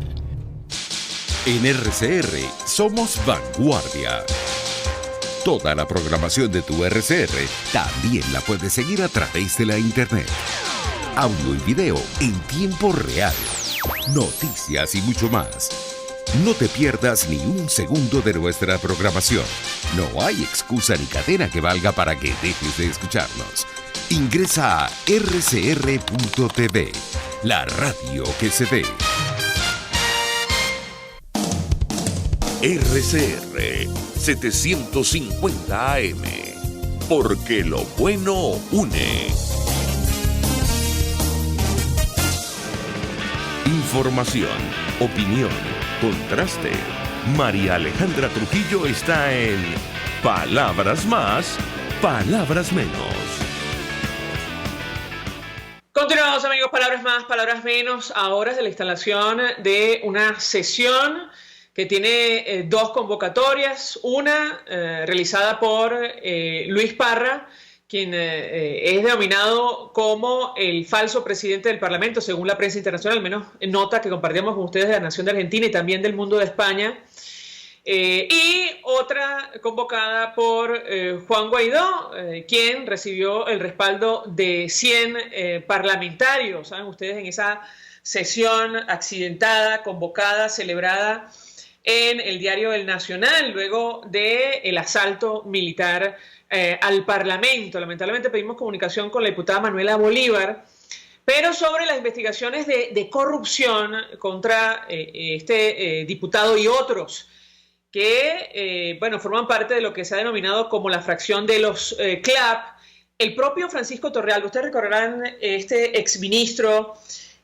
En RCR somos vanguardia. Toda la programación de tu RCR también la puedes seguir a través de la internet. Audio y video en tiempo real. Noticias y mucho más. No te pierdas ni un segundo de nuestra programación. No hay excusa ni cadena que valga para que dejes de escucharnos. Ingresa a rcr.tv, la radio que se ve. RCR 750 AM, porque lo bueno une. Información, opinión, contraste. María Alejandra Trujillo está en Palabras Más, Palabras Menos. Continuamos, amigos, Palabras Más, Palabras Menos, a horas de la instalación de una sesión que tiene dos convocatorias. Una realizada por Luis Parra, quien es denominado como el falso presidente del Parlamento, según la prensa internacional, al menos nota que compartíamos con ustedes de la Nación de Argentina y también del Mundo de España. Y otra convocada por Juan Guaidó, quien recibió el respaldo de 100 parlamentarios, ¿saben ustedes? En esa sesión accidentada, convocada, celebrada en el diario El Nacional, luego del asalto militar al Parlamento. Lamentablemente pedimos comunicación con la diputada Manuela Bolívar, pero sobre las investigaciones de corrupción contra este diputado y otros que, forman parte de lo que se ha denominado como la fracción de los CLAP. El propio Francisco Torrealba, ustedes recordarán este exministro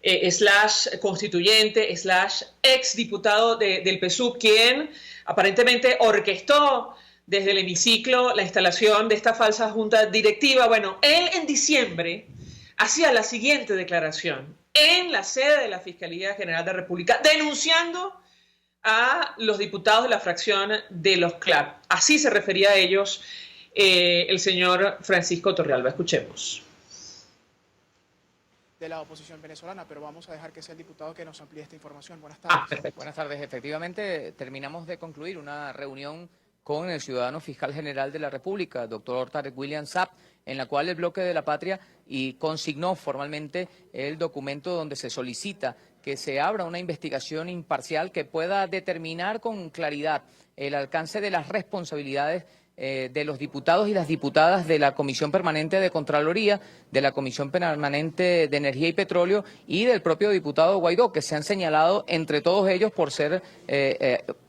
/ constituyente / exdiputado del PSUV, quien aparentemente orquestó desde el hemiciclo la instalación de esta falsa junta directiva. Bueno, él en diciembre hacía la siguiente declaración en la sede de la Fiscalía General de la República, denunciando a los diputados de la fracción de los CLAP. Así se refería a ellos el señor Francisco Torrealba. Escuchemos. De la oposición venezolana, pero vamos a dejar que sea el diputado que nos amplíe esta información. Buenas tardes. Buenas tardes. Efectivamente, terminamos de concluir una reunión con el ciudadano fiscal general de la República, doctor Tarek William Saab, en la cual el Bloque de la Patria consignó formalmente el documento donde se solicita que se abra una investigación imparcial que pueda determinar con claridad el alcance de las responsabilidades de los diputados y las diputadas de la Comisión Permanente de Contraloría, de la Comisión Permanente de Energía y Petróleo y del propio diputado Guaidó, que se han señalado entre todos ellos por ser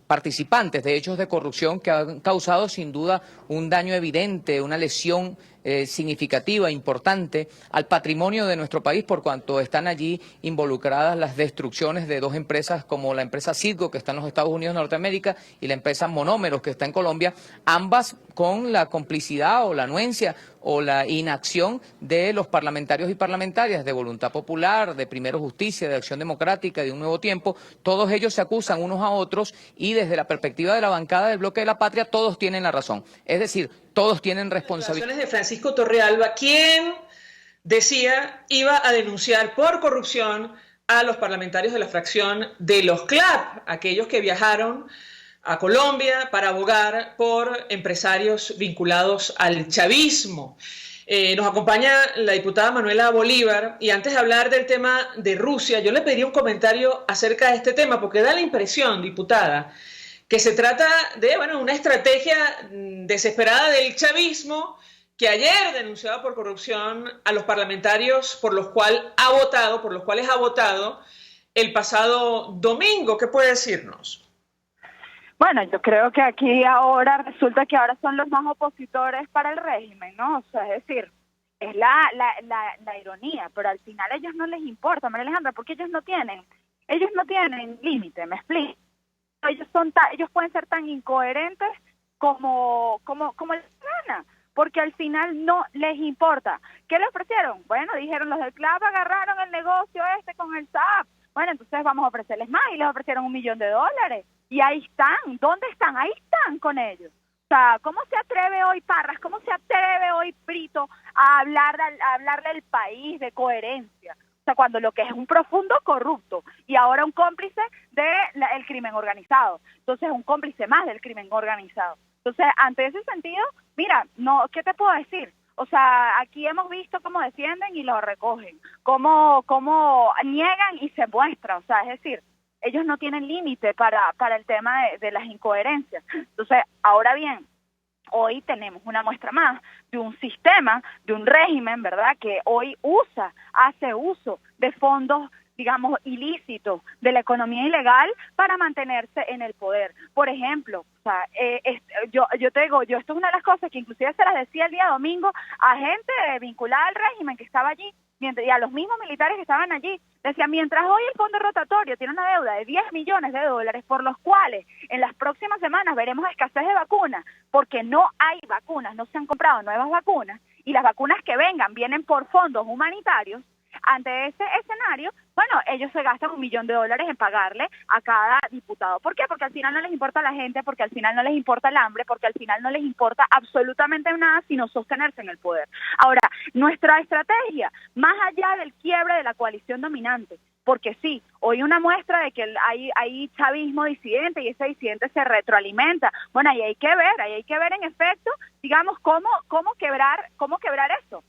participantes de hechos de corrupción que han causado sin duda un daño evidente, una lesión significativa, importante al patrimonio de nuestro país, por cuanto están allí involucradas las destrucciones de dos empresas como la empresa Citgo, que está en los Estados Unidos de Norteamérica, y la empresa Monómeros, que está en Colombia, ambas con la complicidad o la anuencia o la inacción de los parlamentarios y parlamentarias de Voluntad Popular, de Primero Justicia, de Acción Democrática, de Un Nuevo Tiempo. Todos ellos se acusan unos a otros y desde la perspectiva de la bancada del Bloque de la Patria todos tienen la razón. Es decir, todos tienen responsabilidad. De Francisco Torrealba, quien decía iba a denunciar por corrupción a los parlamentarios de la fracción de los CLAP, aquellos que viajaron a Colombia para abogar por empresarios vinculados al chavismo. Nos acompaña la diputada Manuela Bolívar, y antes de hablar del tema de Rusia, yo le pediría un comentario acerca de este tema, porque da la impresión, diputada, que se trata de una estrategia desesperada del chavismo, que ayer denunciaba por corrupción a los parlamentarios por los cuales ha votado el pasado domingo. ¿Qué puede decirnos? Bueno, yo creo que aquí resulta que ahora son los más opositores para el régimen, ¿no? O sea, es decir, es la ironía, pero al final a ellos no les importa, María Alejandra, porque ellos no tienen límite, me explico. Ellos pueden ser tan incoherentes como les gana, porque al final no les importa. ¿Qué le ofrecieron? Bueno, dijeron los del CLAP agarraron el negocio con el SAP. Bueno, entonces vamos a ofrecerles más, y les ofrecieron $1 millón. Y ahí están. ¿Dónde están? Ahí están con ellos. O sea, ¿cómo se atreve hoy Parras? ¿Cómo se atreve hoy Brito a hablarle al país de coherencia? O sea, cuando lo que es un profundo corrupto y ahora un cómplice del crimen organizado. Entonces, un cómplice más del crimen organizado. Entonces, ante ese sentido, mira, ¿qué te puedo decir? O sea, aquí hemos visto cómo defienden y lo recogen, cómo niegan y se muestra. O sea, es decir, ellos no tienen límite para el tema de las incoherencias. Entonces, ahora bien, hoy tenemos una muestra más de un sistema, de un régimen, ¿verdad?, que hoy hace uso de fondos, digamos, ilícitos de la economía ilegal para mantenerse en el poder. Por ejemplo, o sea, yo te digo, esto es una de las cosas que inclusive se las decía el día domingo a gente vinculada al régimen que estaba allí, y a los mismos militares que estaban allí. Decía, mientras hoy el fondo rotatorio tiene una deuda de $10 millones, por los cuales en las próximas semanas veremos escasez de vacunas, porque no hay vacunas, no se han comprado nuevas vacunas, y las vacunas que vienen por fondos humanitarios, ante ese escenario, bueno, ellos se gastan $1 millón en pagarle a cada diputado. ¿Por qué? Porque al final no les importa la gente, porque al final no les importa el hambre, porque al final no les importa absolutamente nada sino sostenerse en el poder. Ahora, nuestra estrategia, más allá del quiebre de la coalición dominante, porque sí, hoy una muestra de que hay chavismo disidente y ese disidente se retroalimenta. Bueno, ahí hay que ver en efecto, digamos, cómo quebrar eso.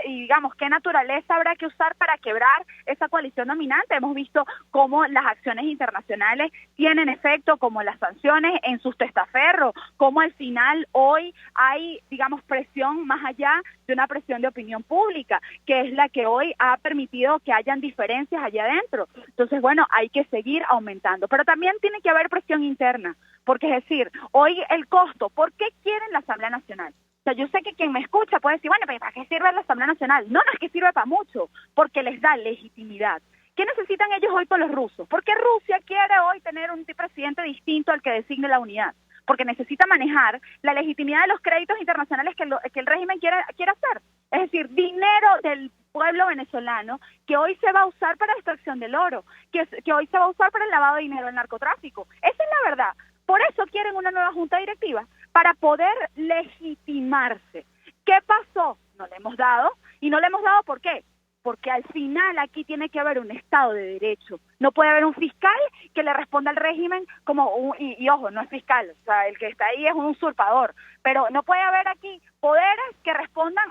Digamos, qué naturaleza habrá que usar para quebrar esa coalición dominante. Hemos visto cómo las acciones internacionales tienen efecto, como las sanciones en sus testaferros, cómo al final hoy hay, digamos, presión más allá de una presión de opinión pública, que es la que hoy ha permitido que hayan diferencias allá adentro. Entonces, bueno, hay que seguir aumentando, pero también tiene que haber presión interna, porque es decir, hoy el costo, ¿por qué quieren la Asamblea Nacional? O sea, yo sé que quien me escucha puede decir, bueno, pero ¿para qué sirve la Asamblea Nacional? No es que sirve para mucho, porque les da legitimidad. ¿Qué necesitan ellos hoy con los rusos? ¿Por qué Rusia quiere hoy tener un presidente distinto al que designe la unidad? Porque necesita manejar la legitimidad de los créditos internacionales que el régimen quiere hacer. Es decir, dinero del pueblo venezolano que hoy se va a usar para la extracción del oro, que hoy se va a usar para el lavado de dinero del narcotráfico. Esa es la verdad. Por eso quieren una nueva junta directiva, para poder legitimarse. ¿Qué pasó? No le hemos dado, y no le hemos dado ¿por qué? Porque al final aquí tiene que haber un Estado de Derecho. No puede haber un fiscal que le responda al régimen como y ojo, no es fiscal, o sea, el que está ahí es un usurpador, pero no puede haber aquí poderes que respondan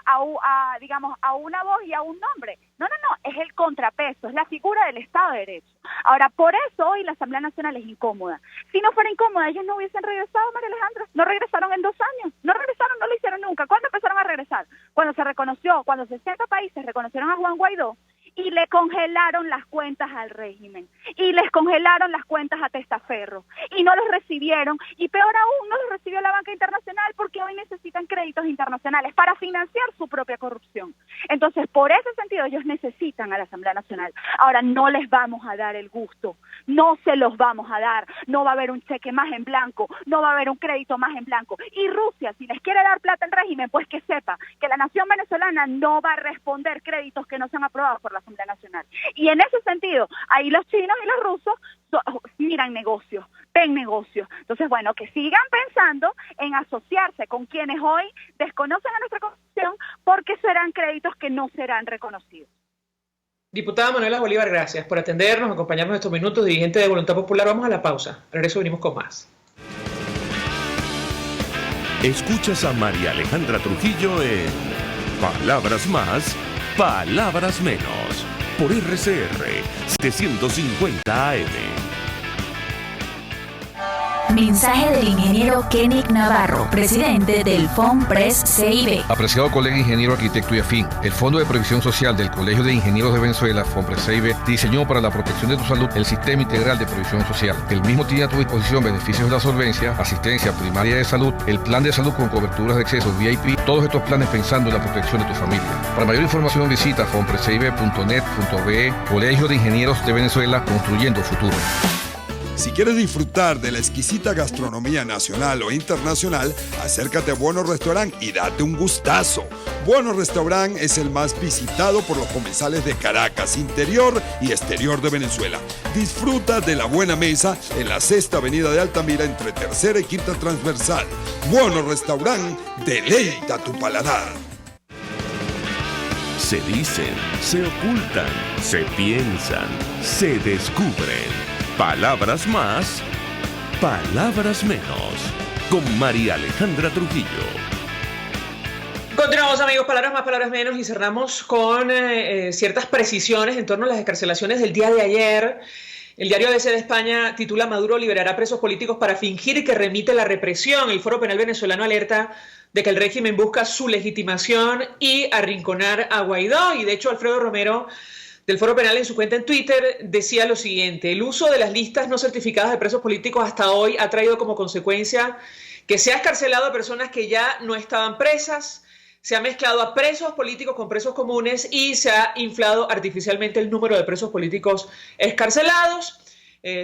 digamos, a una voz y a un nombre. No, es el contrapeso, es la figura del Estado de Derecho. Ahora, por eso hoy la Asamblea Nacional es incómoda. Si no fuera incómoda, ellos no hubiesen regresado, María Alejandra. No regresaron en 2 años, no lo hicieron nunca. ¿Cuándo empezaron a regresar? Cuando 60 países reconocieron a Juan Guaidó y le congelaron las cuentas al régimen, y les congelaron las cuentas a testaferro, y no los recibieron, y peor aún, no los recibió la banca internacional, porque hoy necesitan créditos internacionales para financiar su propia corrupción. Entonces, por ese sentido, ellos necesitan a la Asamblea Nacional. Ahora, no les vamos a dar el gusto, no se los vamos a dar, no va a haber un cheque más en blanco, no va a haber un crédito más en blanco, y Rusia, si les quiere dar plata al régimen, pues que sepa que la nación venezolana no va a responder créditos que no sean aprobados por la Asamblea Nacional. Y en ese sentido, ahí los chinos y los rusos miran negocios, ven negocios. Entonces, bueno, que sigan pensando en asociarse con quienes hoy desconocen a nuestra Constitución, porque serán créditos que no serán reconocidos. Diputada Manuela Bolívar, gracias por atendernos, acompañarnos estos minutos, dirigente de Voluntad Popular. Vamos a la pausa. Al regreso venimos con más. Escuchas a María Alejandra Trujillo en Palabras Más, Palabras Menos, por RCR 750 AM. Mensaje del ingeniero Kenick Navarro, presidente del FOMPRES CIB. Apreciado colega ingeniero, arquitecto y afín, el Fondo de Previsión Social del Colegio de Ingenieros de Venezuela, FOMPRES CIB, diseñó para la protección de tu salud el Sistema Integral de Previsión Social. El mismo tiene a tu disposición beneficios de la solvencia, asistencia primaria de salud, el plan de salud con coberturas de acceso VIP, todos estos planes pensando en la protección de tu familia. Para mayor información visita fomprescibe.net.be, Colegio de Ingenieros de Venezuela, construyendo futuro. Si quieres disfrutar de la exquisita gastronomía nacional o internacional, acércate a Buono Restaurant y date un gustazo. Buono Restaurant es el más visitado por los comensales de Caracas, interior y exterior de Venezuela. Disfruta de la buena mesa en la 6ª Avenida de Altamira entre 3ª y 5ª Transversal. Buono Restaurant, deleita tu paladar. Se dicen, se ocultan, se piensan, se descubren. Palabras más, palabras menos. Con María Alejandra Trujillo. Continuamos, amigos, palabras más, palabras menos, y cerramos con ciertas precisiones en torno a las excarcelaciones del día de ayer. El diario ABC de España titula: Maduro liberará presos políticos para fingir que remite la represión. El Foro Penal venezolano alerta de que el régimen busca su legitimación y arrinconar a Guaidó. Y de hecho, Alfredo Romero, del Foro Penal, en su cuenta en Twitter, decía lo siguiente: el uso de las listas no certificadas de presos políticos hasta hoy ha traído como consecuencia que se ha excarcelado a personas que ya no estaban presas, se ha mezclado a presos políticos con presos comunes y se ha inflado artificialmente el número de presos políticos excarcelados.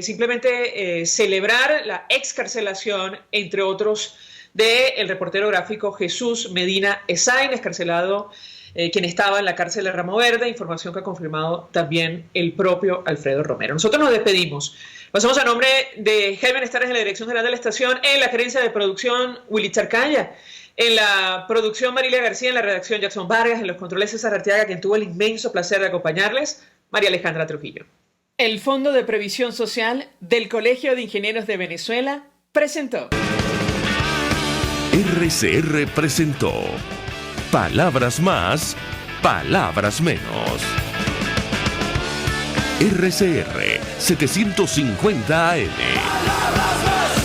Simplemente celebrar la excarcelación, entre otros, del reportero gráfico Jesús Medina Esain, excarcelado quien estaba en la cárcel de Ramo Verde, información que ha confirmado también el propio Alfredo Romero. Nosotros nos despedimos. Pasamos a nombre de Jaime Estares en la dirección general de la estación, en la gerencia de producción Willy Charcaya, en la producción Marilia García, en la redacción Jackson Vargas, en los controles César Arteaga, quien tuvo el inmenso placer de acompañarles, María Alejandra Trujillo. El Fondo de Previsión Social del Colegio de Ingenieros de Venezuela presentó. RCR presentó Palabras Más, Palabras Menos. RCR 750 AM. Palabras más.